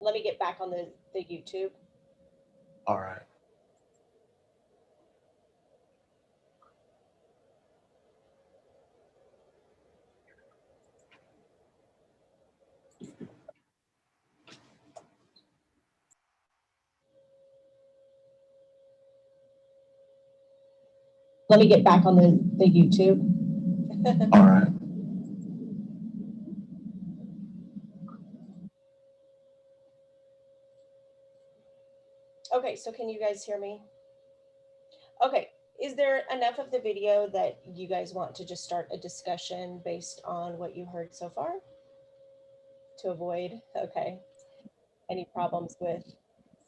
Let me get back on the YouTube. All right. Let me get back on the YouTube. All right. Okay, so can you guys hear me? Okay, is there enough of the video that you guys want to just start a discussion based on what you heard so far to avoid, okay, any problems with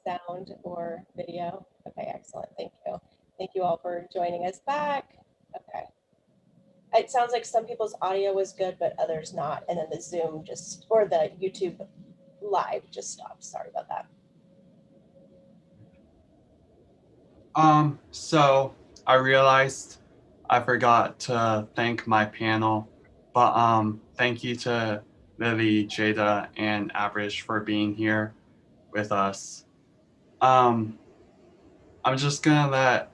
sound or video? Okay, excellent. Thank you. Thank you all for joining us back. Okay. It sounds like some people's audio was good, but others not. And then the Zoom just, or the YouTube live just stopped. Sorry about that. So I realized I forgot to thank my panel, but thank you to Lily, Jada, and Abrish for being here with us. Um, I'm just gonna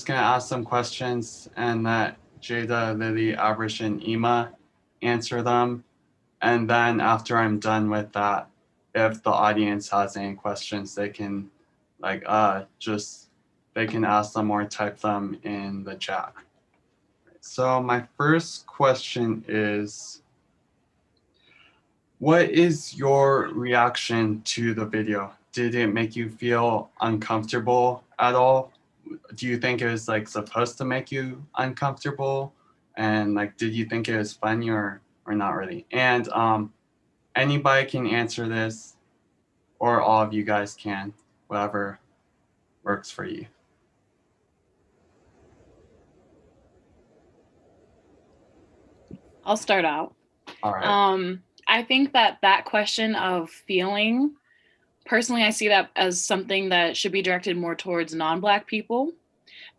ask some questions and let Jada, Lily, Abrish, and Ima answer them. And then after I'm done with that, if the audience has any questions, they can just they can ask them or type them in the chat. So my first question is, what is your reaction to the video? Did it make you feel uncomfortable at all? Do you think it was like supposed to make you uncomfortable? And like, did you think it was funny or not really? And anybody can answer this, or all of you guys can, whatever works for you. I'll start out. All right. I think that question of feeling, personally, I see that as something that should be directed more towards non-Black people,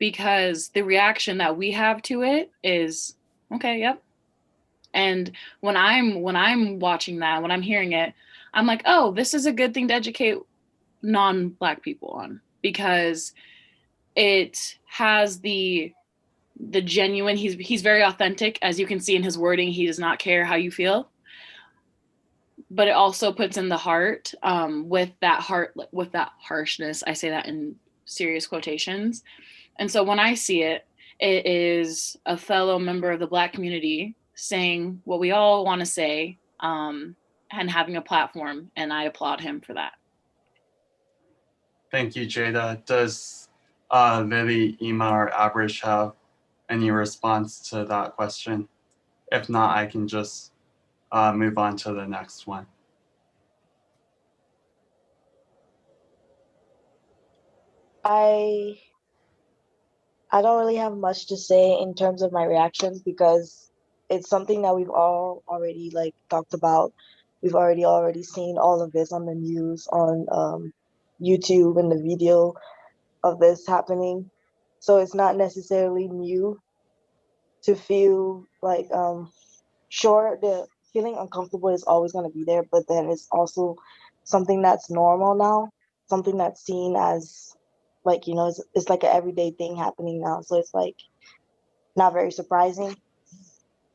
because the reaction that we have to it is, okay, yep. And when I'm watching that, when I'm hearing it, I'm like, oh, this is a good thing to educate non-Black people on, because it has the genuine, he's very authentic, as you can see in his wording. He does not care how you feel, but it also puts in the heart, with that harshness. I say that in serious quotations. And so when I see it, it is a fellow member of the Black community saying what we all want to say, and having a platform, and I applaud him for that. Thank you, Jada. Does Lily, Ima, or Abrish have any response to that question? If not, I can just move on to the next one. I I don't really have much to say in terms of my reactions because it's something that we've all already like talked about. We've already seen all of this on the news, on YouTube, and the video of this happening. So it's not necessarily new to feel like sure, the feeling uncomfortable is always going to be there, but then it's also something that's normal now, something that's seen as like, it's like an everyday thing happening now. So it's like not very surprising.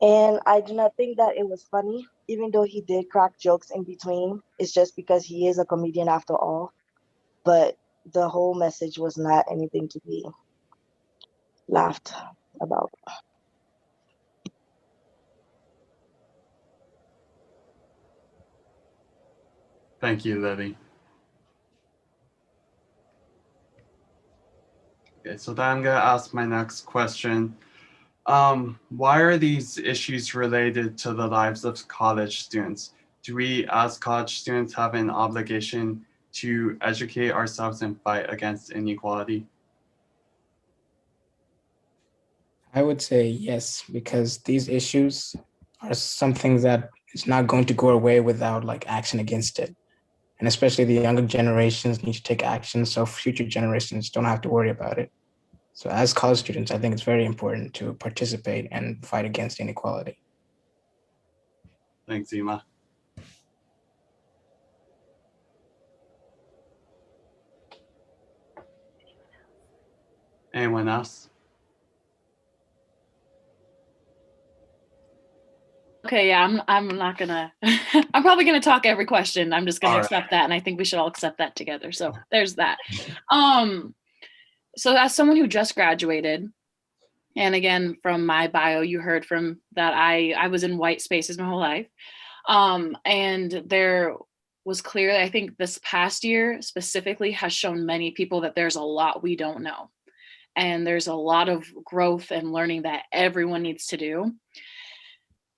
And I do not think that it was funny, even though he did crack jokes in between. It's just because he is a comedian after all. But the whole message was not anything to be laughed about. Thank you, Lily. Okay, so then I'm gonna ask my next question. Why are these issues related to the lives of college students? Do we, as college students, have an obligation to educate ourselves and fight against inequality? I would say yes, because these issues are something that is not going to go away without like action against it. And especially the younger generations need to take action so future generations don't have to worry about it. So as college students, I think it's very important to participate and fight against inequality. Thanks, Zima. Anyone else? Okay, yeah, I'm not gonna I'm probably gonna talk every question. I'm just gonna All right. accept that, and I think we should all accept that together. So there's that. So as someone who just graduated, and again from my bio, you heard from that I was in white spaces my whole life. And there was clearly, I think this past year specifically has shown many people that there's a lot we don't know. And there's a lot of growth and learning that everyone needs to do.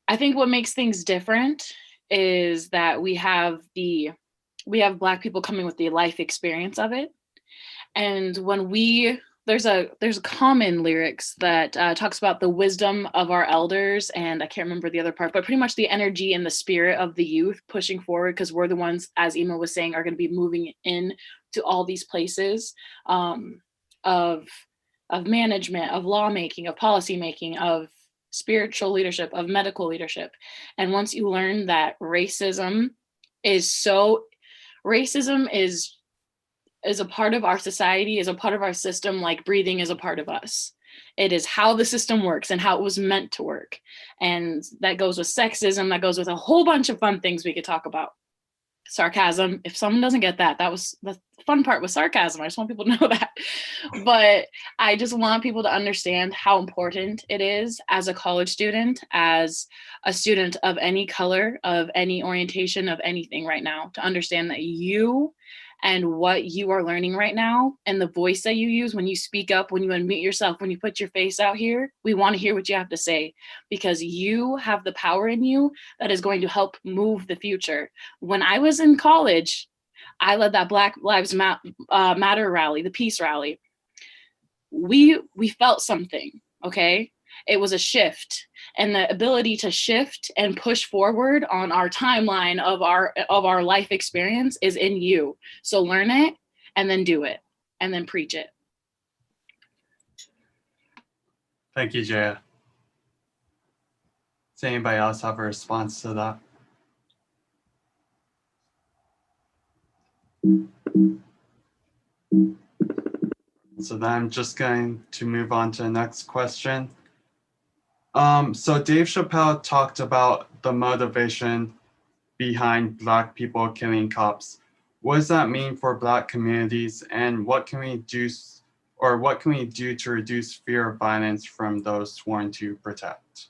I think what makes things different is that we have Black people coming with the life experience of it. And when there's a common lyrics that talks about the wisdom of our elders, and I can't remember the other part, but pretty much the energy and the spirit of the youth pushing forward, because we're the ones, as Ema was saying, are going to be moving in to all these places of management, of lawmaking, of policymaking, of spiritual leadership, of medical leadership. And once you learn that racism is a part of our society, is a part of our system, like breathing is a part of us. It is how the system works and how it was meant to work. And that goes with sexism, that goes with a whole bunch of fun things we could talk about. Sarcasm, if someone doesn't get that, that was the fun part with sarcasm. I just want people to know that. But I just want people to understand how important it is as a college student, as a student of any color, of any orientation, of anything right now, to understand that you and what you are learning right now and the voice that you use when you speak up, when you unmute yourself, when you put your face out here, we want to hear what you have to say, because you have the power in you that is going to help move the future. When I was in college, I led that Black Lives Matter rally, the peace rally. We felt something, okay? It was a shift, and the ability to shift and push forward on our timeline of our life experience is in you. So learn it and then do it and then preach it. Thank you, Jaya. Does anybody else have a response to that? So then I'm just going to move on to the next question. So Dave Chappelle talked about the motivation behind Black people killing cops. What does that mean for Black communities, and what can we do to reduce fear of violence from those sworn to protect?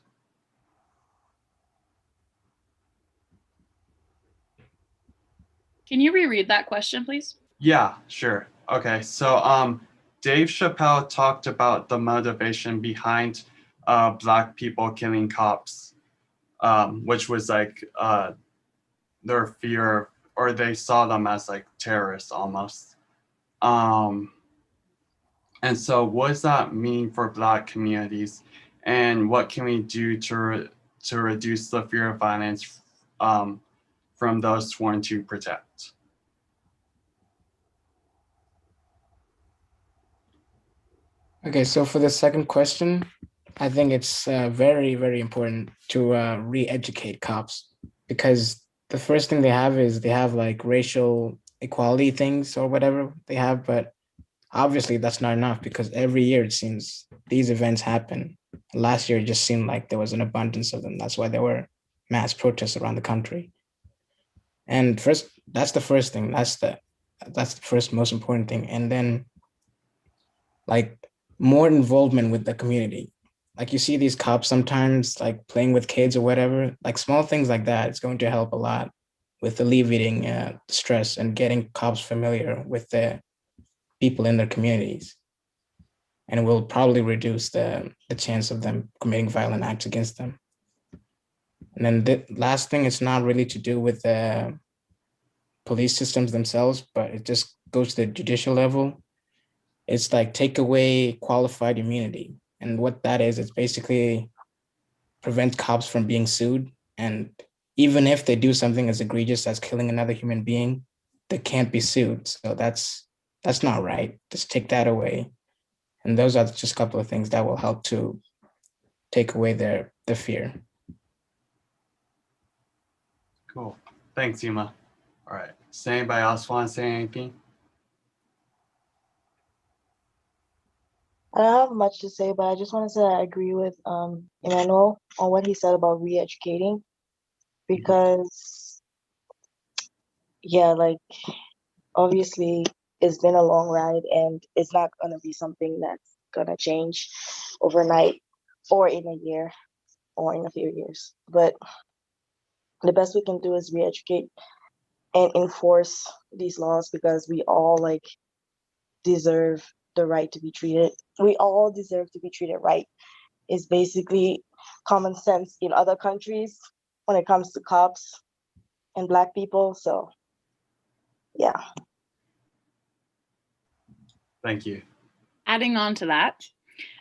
Can you reread that question, please? Yeah, sure. Okay, so Dave Chappelle talked about the motivation behind Black people killing cops, which was like their fear, or they saw them as like terrorists almost. And so what does that mean for Black communities, and what can we do to reduce the fear of violence from those sworn to protect? Okay, so for the second question, I think it's very, very important to re-educate cops, because the first thing they have like racial equality things or whatever they have, but obviously that's not enough, because every year it seems these events happen. Last year it just seemed like there was an abundance of them. That's why there were mass protests around the country. And first, that's the first thing. That's the first most important thing. And then like more involvement with the community. Like you see these cops sometimes like playing with kids or whatever, like small things like that. It's going to help a lot with alleviating stress and getting cops familiar with the people in their communities. And it will probably reduce the chance of them committing violent acts against them. And then the last thing, it's not really to do with the police systems themselves, but it just goes to the judicial level. It's like take away qualified immunity. And what that is, it's basically prevent cops from being sued. And even if they do something as egregious as killing another human being, they can't be sued. So that's not right. Just take that away. And those are just a couple of things that will help to take away their fear. Cool. Thanks, Yuma. All right. Does anybody else want to say anything? I don't have much to say, but I just want to say I agree with Emmanuel on what he said about re-educating because yeah, like obviously it's been a long ride and it's not gonna be something that's gonna change overnight or in a year or in a few years. But the best we can do is re-educate and enforce these laws because we all like deserve the right to be treated. We all deserve to be treated right. Is basically common sense in other countries when it comes to cops and Black people. So, yeah. Thank you. Adding on to that,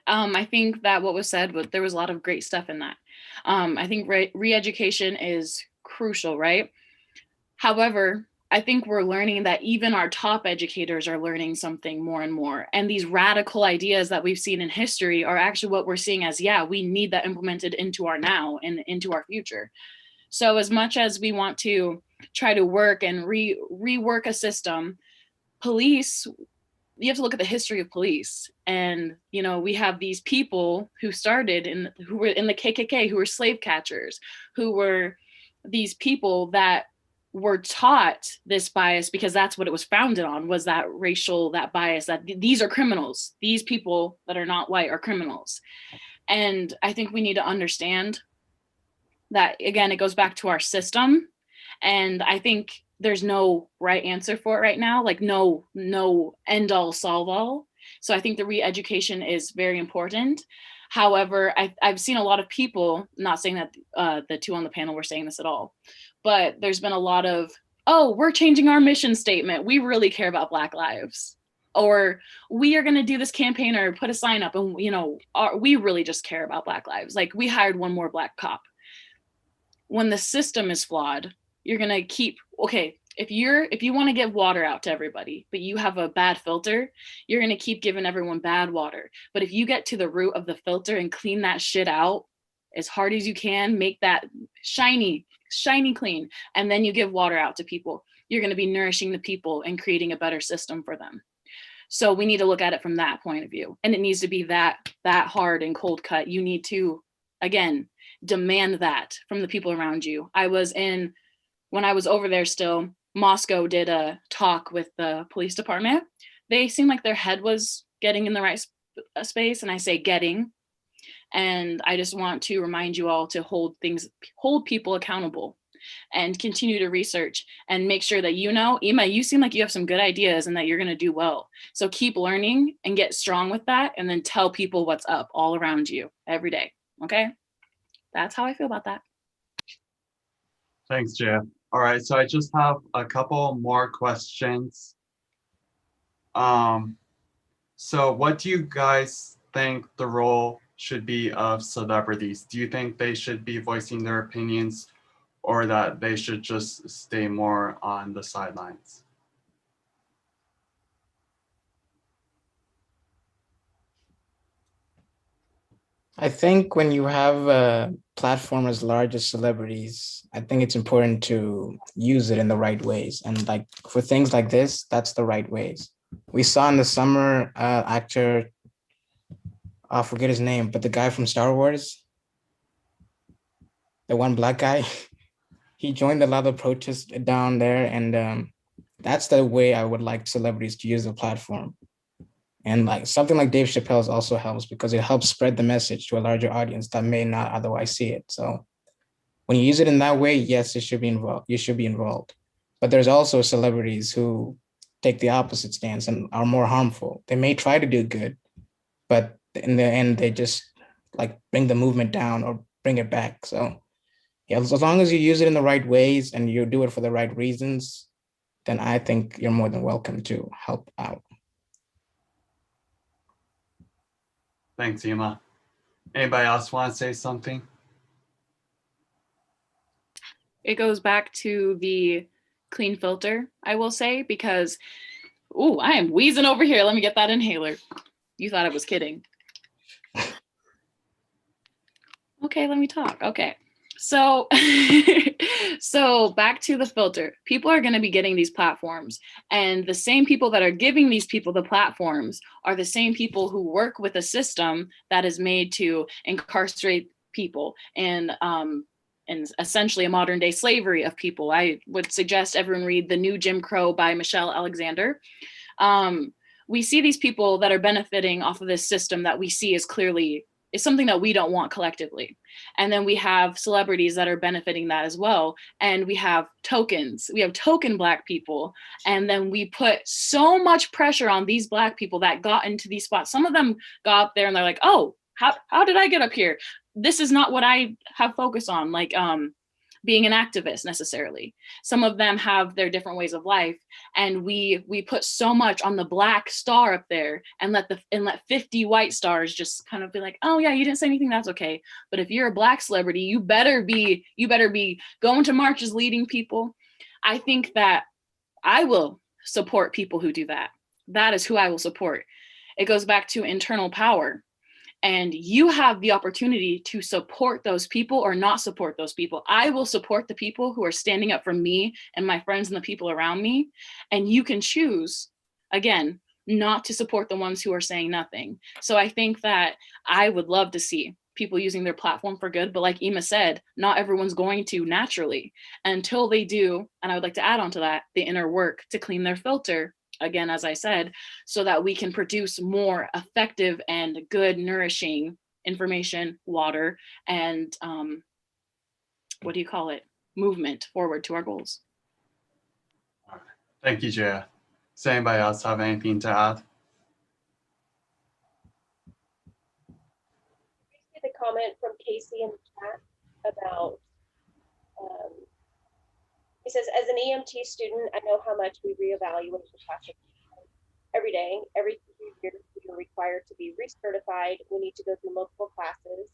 I think that what was said, there was a lot of great stuff in that. I think re-education is crucial, right? However, I think we're learning that even our top educators are learning something more and more. And these radical ideas that we've seen in history are actually what we're seeing as, yeah, we need that implemented into our now and into our future. So as much as we want to try to work and rework a system, police, you have to look at the history of police. And, you know, we have these people who who were in the KKK, who were slave catchers, who were these people that were taught this bias because that's what it was founded on, was that that bias, that these are criminals. These people that are not white are criminals. And I think we need to understand that, again, it goes back to our system. And I think there's no right answer for it right now, like no end all solve all. So I think the re-education is very important. However, I've seen a lot of people, not saying that the two on the panel were saying this at all, but there's been a lot of, oh, we're changing our mission statement. We really care about Black lives. Or we are going to do this campaign or put a sign up and, you know, we really just care about Black lives. Like we hired one more Black cop. When the system is flawed, you're going to keep, okay, if you want to give water out to everybody, but you have a bad filter, you're going to keep giving everyone bad water. But if you get to the root of the filter and clean that shit out as hard as you can, make that shiny clean, and then you give water out to people, you're going to be nourishing the people and creating a better system for them. So we need to look at it from that point of view. And it needs to be that hard and cold cut. You need to, again, demand that from the people around you. When I was over there still, Moscow did a talk with the police department. They seemed like their head was getting in the right space, and I say getting. And I just want to remind you all to hold people accountable and continue to research and make sure that, you know, Ima, you seem like you have some good ideas and that you're going to do well. So keep learning and get strong with that, and then tell people what's up all around you every day. Okay? That's how I feel about that. Thanks, Jeff. All right, so I just have a couple more questions. So what do you guys think the role should be of celebrities? Do you think they should be voicing their opinions, or that they should just stay more on the sidelines? I think when you have a platform as large as celebrities, I think it's important to use it in the right ways. And like for things like this, that's the right ways. We saw in the summer actor, I forget his name, but the guy from Star Wars, the one Black guy, he joined a lot of protests down there. And that's the way I would like celebrities to use the platform. And like something like Dave Chappelle's also helps because it helps spread the message to a larger audience that may not otherwise see it. So when you use it in that way, yes, it should be involved. You should be involved. But there's also celebrities who take the opposite stance and are more harmful. They may try to do good, but in the end, they just like bring the movement down or bring it back. So yeah, as long as you use it in the right ways and you do it for the right reasons, then I think you're more than welcome to help out. Thanks, Ima. Anybody else want to say something? It goes back to the clean filter, I will say, because, ooh, I am wheezing over here. Let me get that inhaler. You thought I was kidding. Okay, let me talk. Okay. So, so back to the filter. People are going to be getting these platforms, and the same people that are giving these people the platforms are the same people who work with a system that is made to incarcerate people and essentially a modern day slavery of people. I would suggest everyone read The New Jim Crow by Michelle Alexander. We see these people that are benefiting off of this system that we see as clearly is something that we don't want collectively. And then we have celebrities that are benefiting that as well. And we have tokens. We have token Black people. And then we put so much pressure on these Black people that got into these spots. Some of them got up there and they're like, oh, how did I get up here? This is not what I have focused on. Like being an activist necessarily. Some of them have their different ways of life, and we put so much on the Black star up there and let 50 white stars just kind of be like, oh yeah, you didn't say anything, that's okay. But if you're a Black celebrity, you better be going to marches, leading people. I think that I will support people who do that. That is who I will support. It goes back to internal power. And you have the opportunity to support those people or not support those people. I will support the people who are standing up for me and my friends and the people around me. And you can choose, again, not to support the ones who are saying nothing. So I think that I would love to see people using their platform for good. But like Ema said, not everyone's going to naturally until they do. And I would like to add on to that, the inner work to clean their filter, again, as I said, so that we can produce more effective and good, nourishing information, water, and what do you call it? Movement forward to our goals. Thank you, Jaya. Does anybody else have anything to add? I see the comment from Casey in the chat about, he says, as an EMT student, I know how much we reevaluate the classroom every day. Every 2 years, we are required to be recertified. We need to go through multiple classes,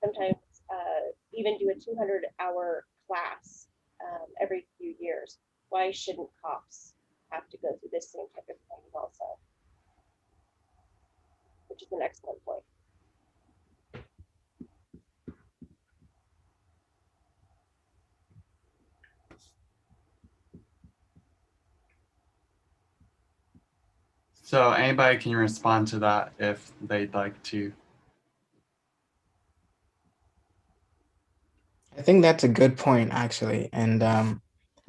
sometimes even do a 200-hour class every few years. Why shouldn't cops have to go through this same type of training also? Which is an excellent point. So anybody can respond to that if they'd like to. I think that's a good point, actually. And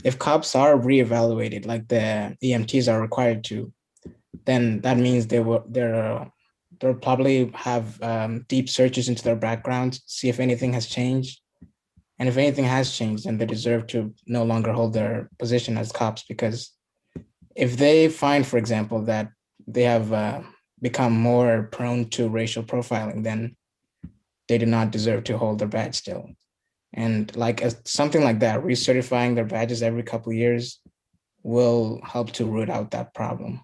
if cops are reevaluated like the EMTs are required to, then that means they'll probably have deep searches into their backgrounds, see if anything has changed. And if anything has changed, then they deserve to no longer hold their position as cops, because if they find, for example, that they have become more prone to racial profiling, then they do not deserve to hold their badge still. And like something like that, recertifying their badges every couple of years will help to root out that problem.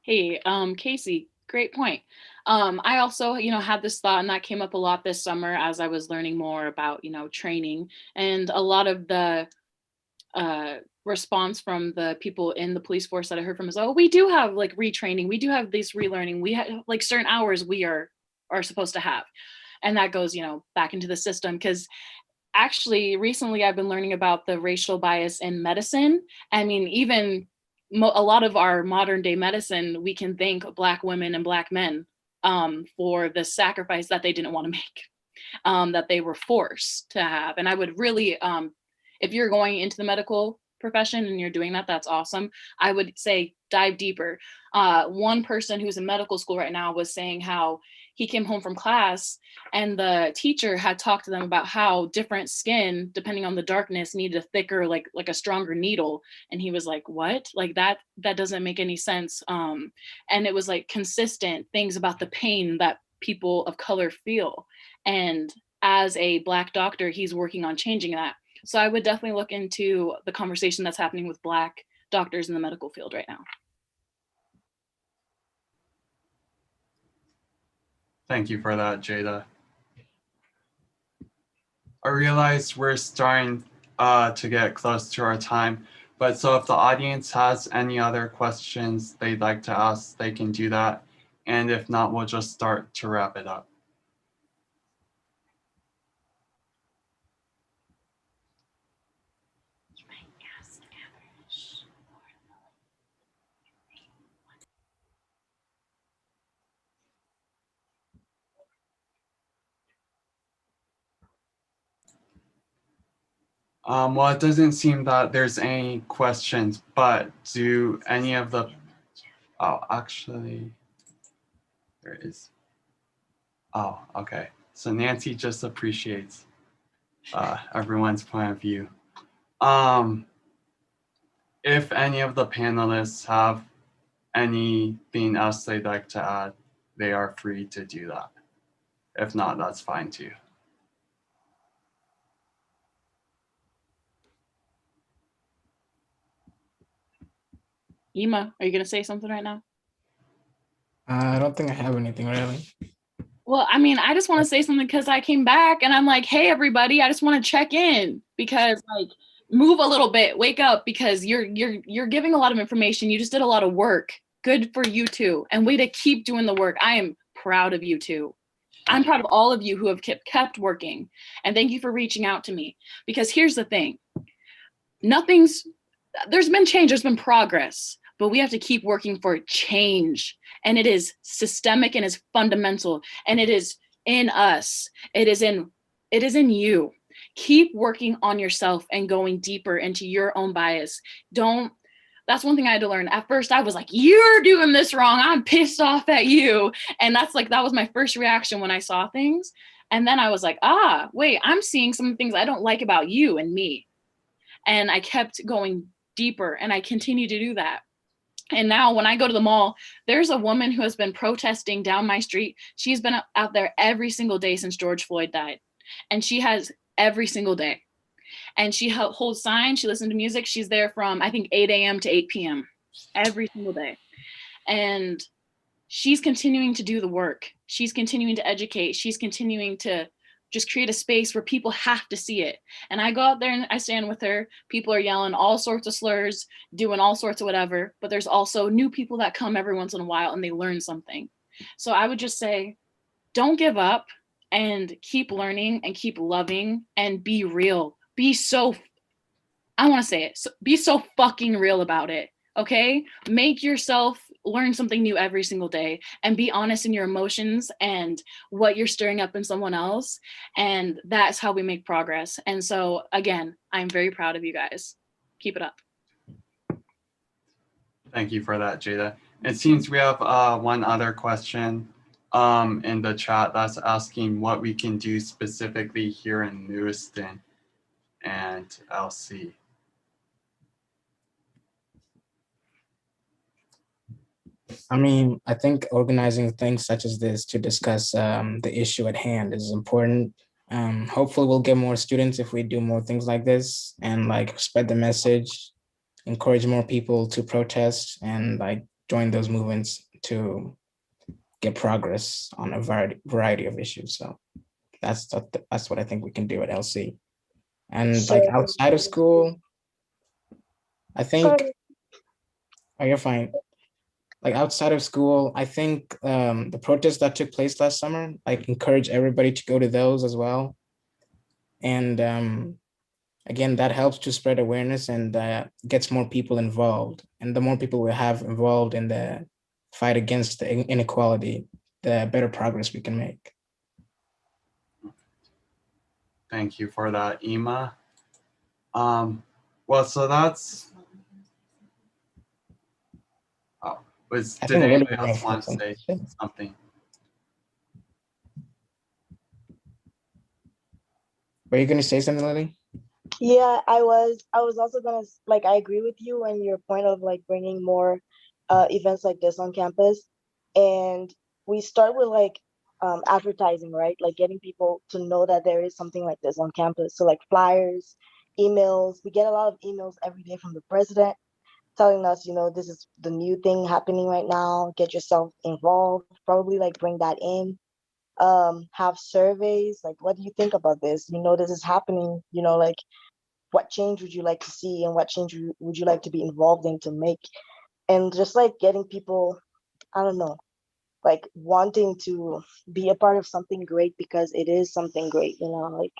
Hey, Casey, great point. I also, had this thought, and that came up a lot this summer as I was learning more about, training, and a lot of the response from the people in the police force that I heard from is, oh, we do have like retraining, we do have this relearning, we have like certain hours we are supposed to have, and that goes, back into the system. Because actually recently I've been learning about the racial bias in medicine. I mean, even a lot of our modern day medicine, we can thank Black women and Black men for the sacrifice that they didn't want to make, that they were forced to have. And I would really, if you're going into the medical profession and you're doing that, that's awesome. I would say dive deeper. One person who's in medical school right now was saying how he came home from class and the teacher had talked to them about how different skin, depending on the darkness, needed a thicker, like a stronger needle. And he was like, what? Like that doesn't make any sense. And it was like consistent things about the pain that people of color feel. And as a Black doctor, he's working on changing that. So I would definitely look into the conversation that's happening with Black doctors in the medical field right now. Thank you for that, Jada. I realize we're starting to get close to our time, but so if the audience has any other questions they'd like to ask, they can do that. And if not, we'll just start to wrap it up. Well, it doesn't seem that there's any questions, but do any of the, oh, actually, there is. Oh, okay. So Nancy just appreciates everyone's point of view. If any of the panelists have anything else they'd like to add, they are free to do that. If not, that's fine too. Ema, are you gonna say something right now? I don't think I have anything really. Well, I mean, I just want to say something because I came back and I'm like, hey, everybody, I just want to check in because like move a little bit, wake up because you're giving a lot of information. You just did a lot of work. Good for you too. And way to keep doing the work. I am proud of you too. I'm proud of all of you who have kept working. And thank you for reaching out to me. Because here's the thing. There's been change, there's been progress, but we have to keep working for change. And it is systemic and is fundamental. And it is in us. It is in you. Keep working on yourself and going deeper into your own bias. That's one thing I had to learn. At first, I was like, you're doing this wrong. I'm pissed off at you. And that was my first reaction when I saw things. And then I was like, wait, I'm seeing some things I don't like about you and me. And I kept going deeper and I continue to do that. And now when I go to the mall, there's a woman who has been protesting down my street. She's been out there every single day since George Floyd died. And she has every single day. And she holds signs, she listens to music. She's there from, I think, 8 a.m. to 8 p.m. every single day. And she's continuing to do the work. She's continuing to educate. She's continuing to just create a space where people have to see it. And I go out there and I stand with her. People are yelling all sorts of slurs, doing all sorts of whatever. But there's also new people that come every once in a while and they learn something. So I would just say, don't give up and keep learning and keep loving and be real. Be so fucking real about it. Okay? Make yourself learn something new every single day and be honest in your emotions and what you're stirring up in someone else. And that's how we make progress. And so, again, I'm very proud of you guys. Keep it up. Thank you for that, Jada. It seems we have one other question in the chat that's asking what we can do specifically here in Lewiston and LC. I mean, I think organizing things such as this to discuss the issue at hand is important. Hopefully we'll get more students if we do more things like this and like spread the message, encourage more people to protest and like join those movements to get progress on a variety of issues. So that's what I think we can do at LC. And like outside of school, I think, oh, you're fine. Like outside of school, I think the protests that took place last summer, like encourage everybody to go to those as well. And again, that helps to spread awareness and gets more people involved. And the more people we have involved in the fight against the inequality, the better progress we can make. Thank you for that, Ema. Well, so that's. Oh, did anybody else want to say something? Were you going to say something, Lily? Yeah, I was also gonna like I agree with you and your point of like bringing more events like this on campus, and we start with like advertising, right? Like getting people to know that there is something like this on campus. So like flyers, emails. We get a lot of emails every day from the president telling us, this is the new thing happening right now. Get yourself involved. Probably like bring that in. Have surveys. Like, what do you think about this? This is happening. Like, what change would you like to see and what change would you like to be involved in to make? And just like getting people, I don't know, like wanting to be a part of something great because it is something great, you know, like,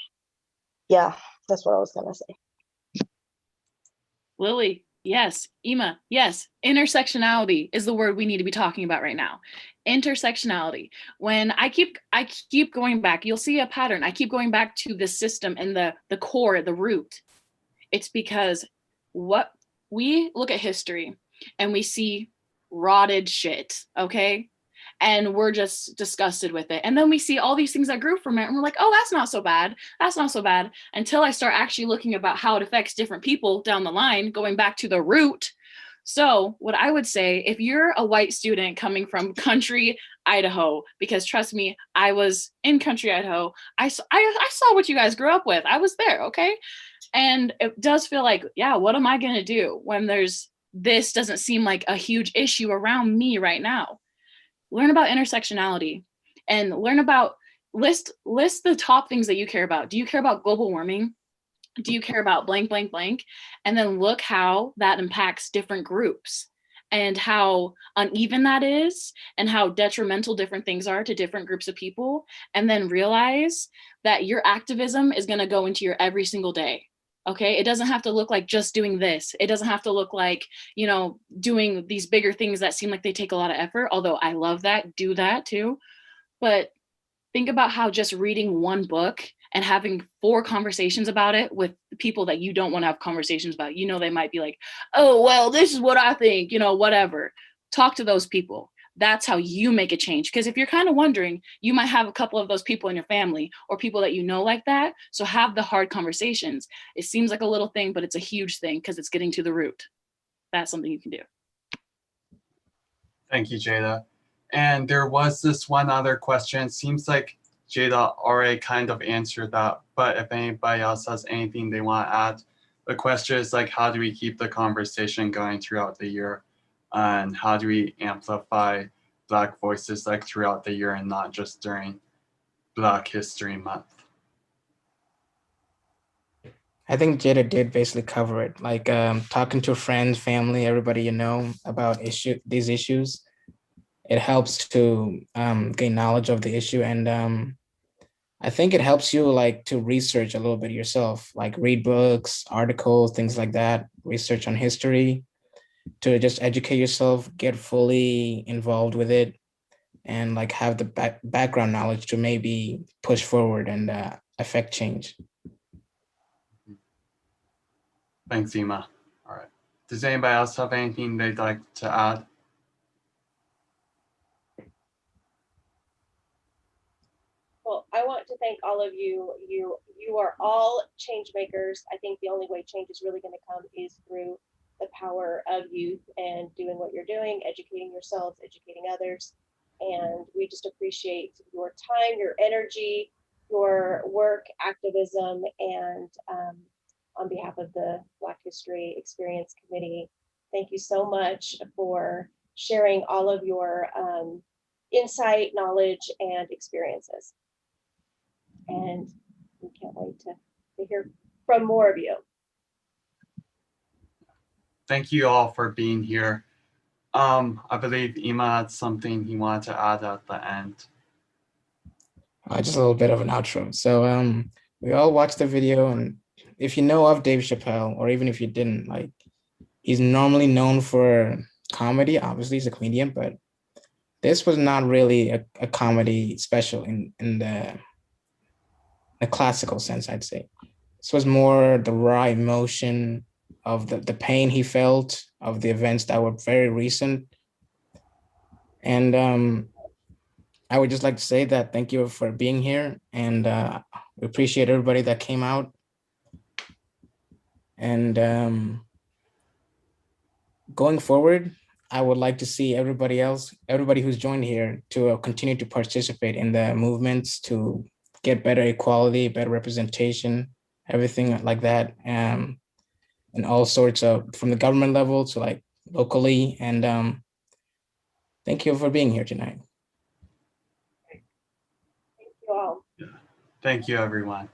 yeah, that's what I was gonna say. Lily, yes. Ima, yes. Intersectionality is the word we need to be talking about right now. Intersectionality. When I keep going back, you'll see a pattern. I keep going back to the system and the core, the root. It's because what we look at history and we see rotted shit, okay? And we're just disgusted with it. And then we see all these things that grew from it, and we're like, oh, that's not so bad. That's not so bad. Until I start actually looking about how it affects different people down the line, going back to the root. So, what I would say, if you're a white student coming from country Idaho, because trust me, I was in country Idaho, I saw what you guys grew up with. I was there, okay? And it does feel like, yeah, what am I going to do when this doesn't seem like a huge issue around me right now? Learn about intersectionality and learn about list the top things that you care about. Do you care about global warming? Do you care about blank, blank, blank? And then look how that impacts different groups and how uneven that is and how detrimental different things are to different groups of people. And then realize that your activism is going to go into your every single day. Okay, it doesn't have to look like just doing this. It doesn't have to look like, you know, doing these bigger things that seem like they take a lot of effort, although I love that, do that too. But think about how just reading one book and having 4 conversations about it with people that you don't want to have conversations about, you know, they might be like, oh, well, this is what I think, you know, whatever. Talk to those people. That's how you make a change. Because if you're kind of wondering, you might have a couple of those people in your family or people that you know like that. So have the hard conversations. It seems like a little thing, but it's a huge thing because it's getting to the root. That's something you can do. Thank you, Jada. And there was this one other question. Seems like Jada already kind of answered that, but if anybody else has anything they want to add, the question is like, how do we keep the conversation going throughout the year? And how do we amplify Black voices like throughout the year and not just during Black History Month? I think Jada did basically cover it, like talking to friends, family, everybody you know about these issues. It helps to gain knowledge of the issue, and I think it helps you like to research a little bit yourself, like read books, articles, things like that, research on history, to just educate yourself, get fully involved with it, and like have the background knowledge to maybe push forward and affect change. Thanks, Ima. All right. Does anybody else have anything they'd like to add? Well, I want to thank all of you. You are all change makers. I think the only way change is really going to come is through the power of youth and doing what you're doing, educating yourselves, educating others. And we just appreciate your time, your energy, your work, activism, and on behalf of the Black History Experience Committee, thank you so much for sharing all of your insight, knowledge, and experiences. And we can't wait to hear from more of you. Thank you all for being here. I believe Ima had something he wanted to add at the end. Just a little bit of an outro. So we all watched the video, and if you know of Dave Chappelle, or even if you didn't, like, he's normally known for comedy. Obviously, he's a comedian, but this was not really a comedy special in the classical sense, I'd say. This was more the raw emotion of the pain he felt of the events that were very recent. And I would just like to say that thank you for being here, and we appreciate everybody that came out. And going forward, I would like to see everybody who's joined here to continue to participate in the movements to get better equality, better representation, everything like that. And all sorts of, from the government level to like locally. And thank you for being here tonight. Thank you all. Thank you, everyone.